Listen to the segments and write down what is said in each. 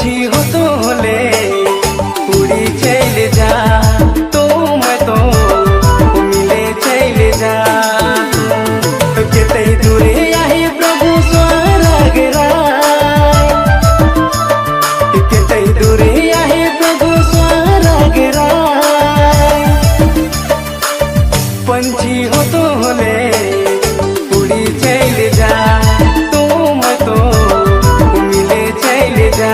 पंछी हो तो ले उड़ी चले जा तो मैं तो मिले चले जा तो कितने दूरे आहे प्रभु स्वर्ग राय कितने दूरे आहे प्रभु स्वर्ग राय पंछी हो तो ले उड़ी चले जा तो मैं तो मिले चले जा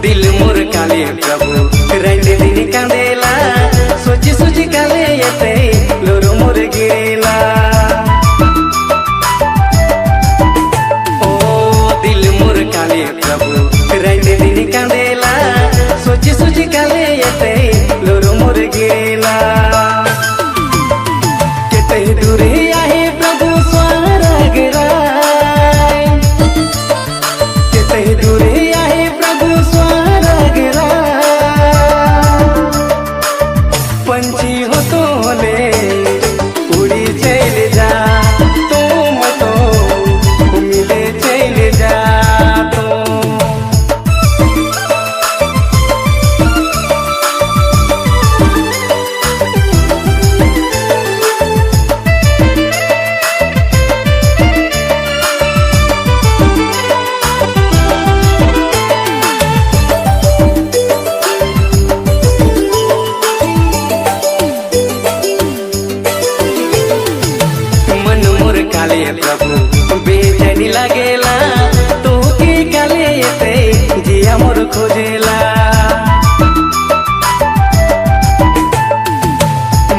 दिल मोर काले प्रभु रंग दिन कांदेला सोची सोची काले येते लोरो मोर गिरेला ओ दिल मोर काले प्रभु रंग दिन कांदेला सोची सोची काले येते लोरो मोर गिरेला कितने दूरे आहे प्रभु स्वर्ग राय कितने दूरे आहे प्रभु स्वर्ग राय पंछी हो तो ले उड़ी चले जा तो मैं तो मिले चले जा तो काले प्रभु बेचैनी लागेला तो के काले येते जिया मोर खोजेला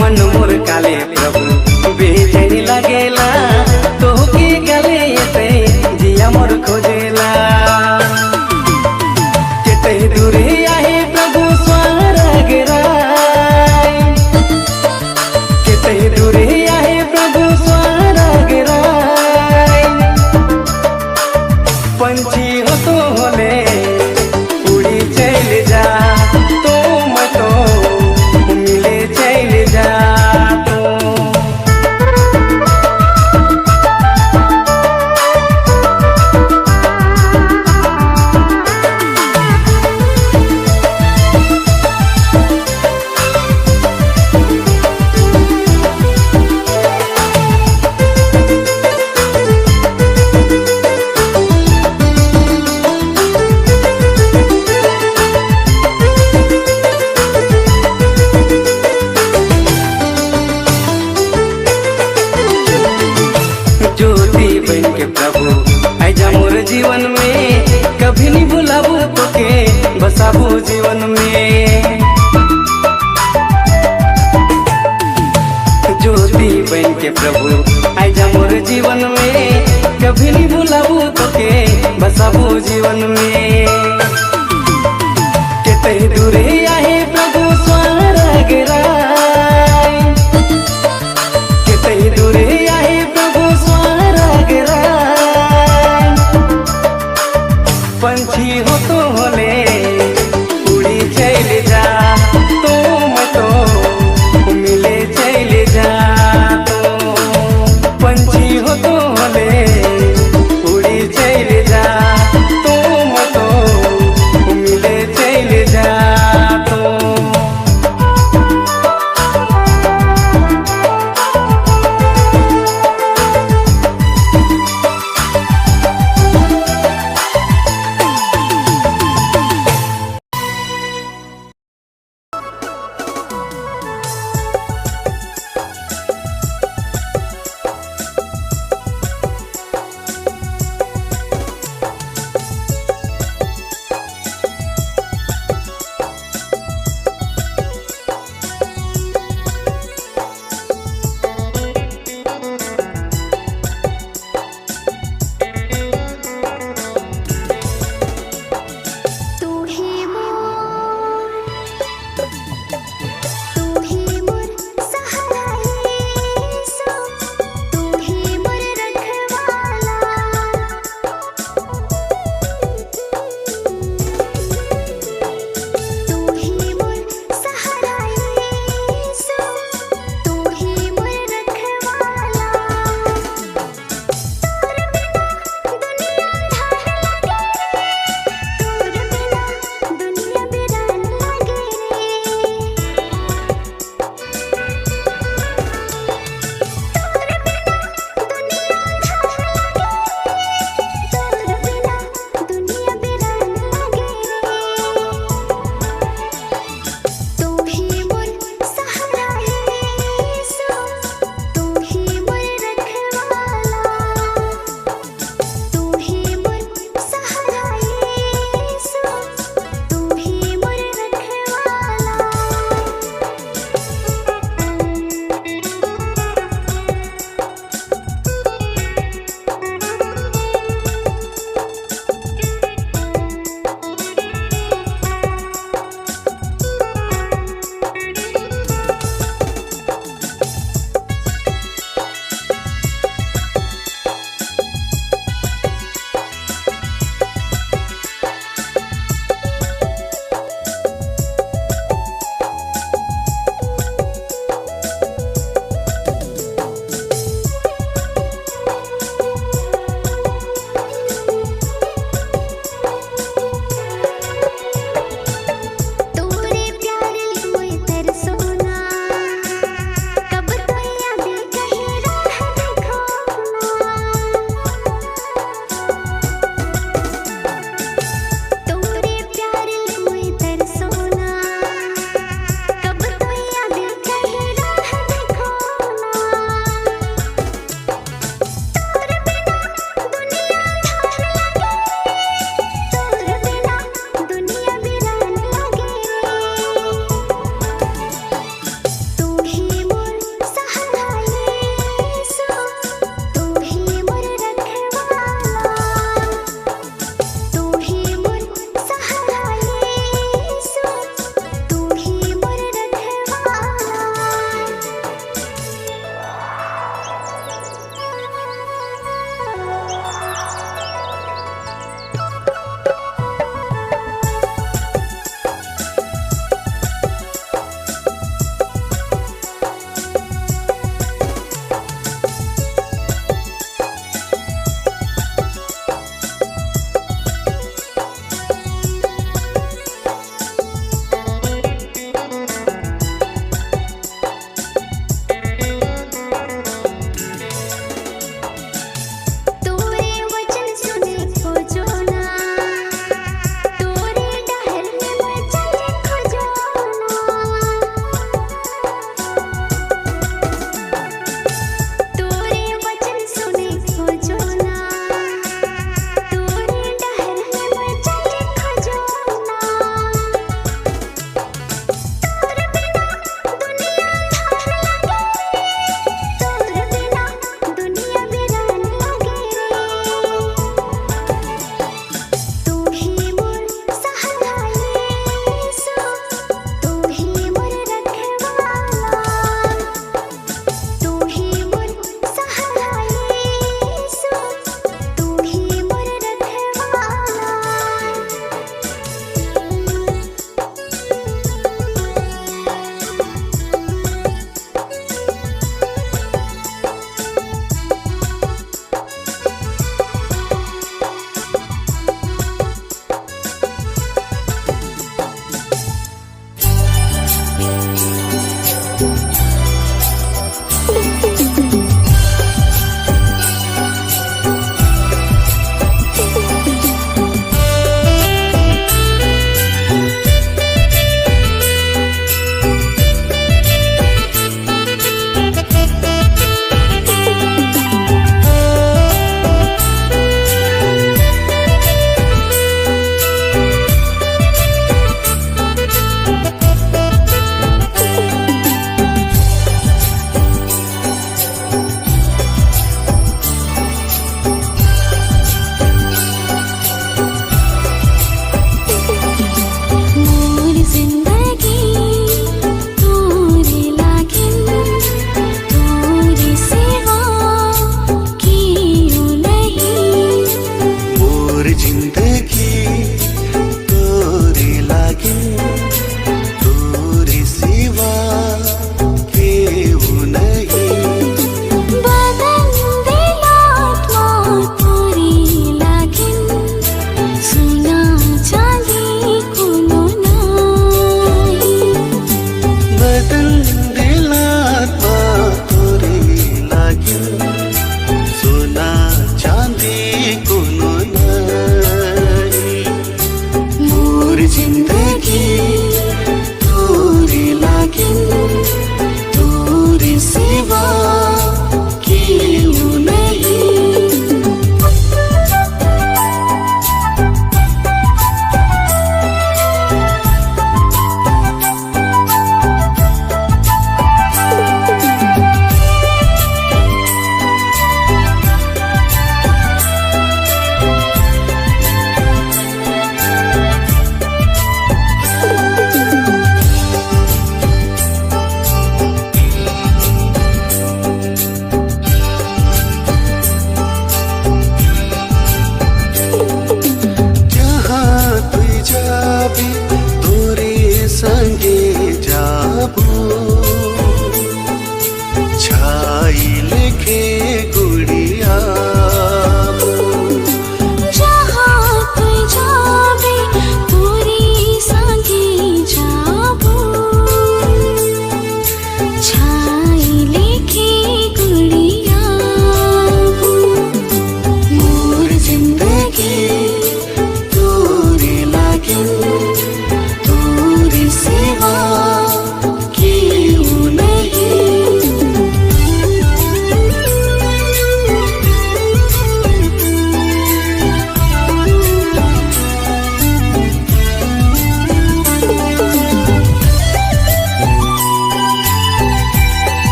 मन मोर काले प्रभु बेचैनी लागेला तो के काले येते जिया मोर खोजेला कितने दूरे आहे प्रभु स्वर्ग राय कितने दूरे आहे प्रभु पंछी हो तो ले उड़ी चले जा तो मैं तो मिले चले जा तो ज्योति बन के प्रभु आजा मोर जीवन में कभी नहीं भुलाबू तो के बसाबू जीवन में ज्योति बन के प्रभु आजा मोर जीवन में कभी नहीं भुलाबू तो के बसाबू जीवन में कितने दूरे आहे प्रभु स्वर्ग राय कितने दूरे आहे पंछी हो तो ले उड़ी चले जा तो मैं तो मिले चले जा तो पंछी हो तो ले उड़ी चले जा तो मैं तो मिले चले जा तो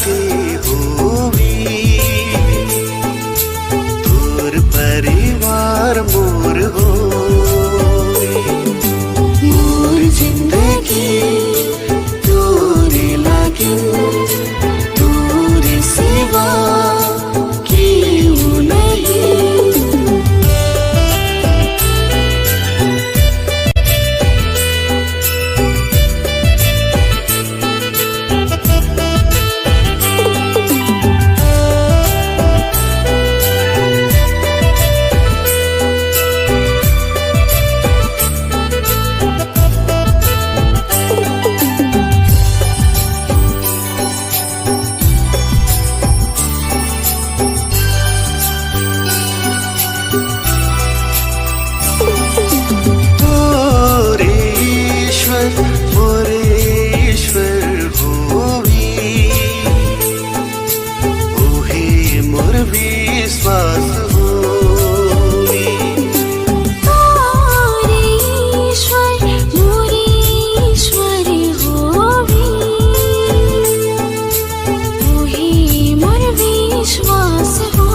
के होवी तोर परिवार मोर होवी मोर जिंदगी तोरे लागिन तोरे सिवा केहू नहीं विश्वास होवी तारे ईश्वर मोरे ईश्वर होवी ओहे मोर विश्वास हो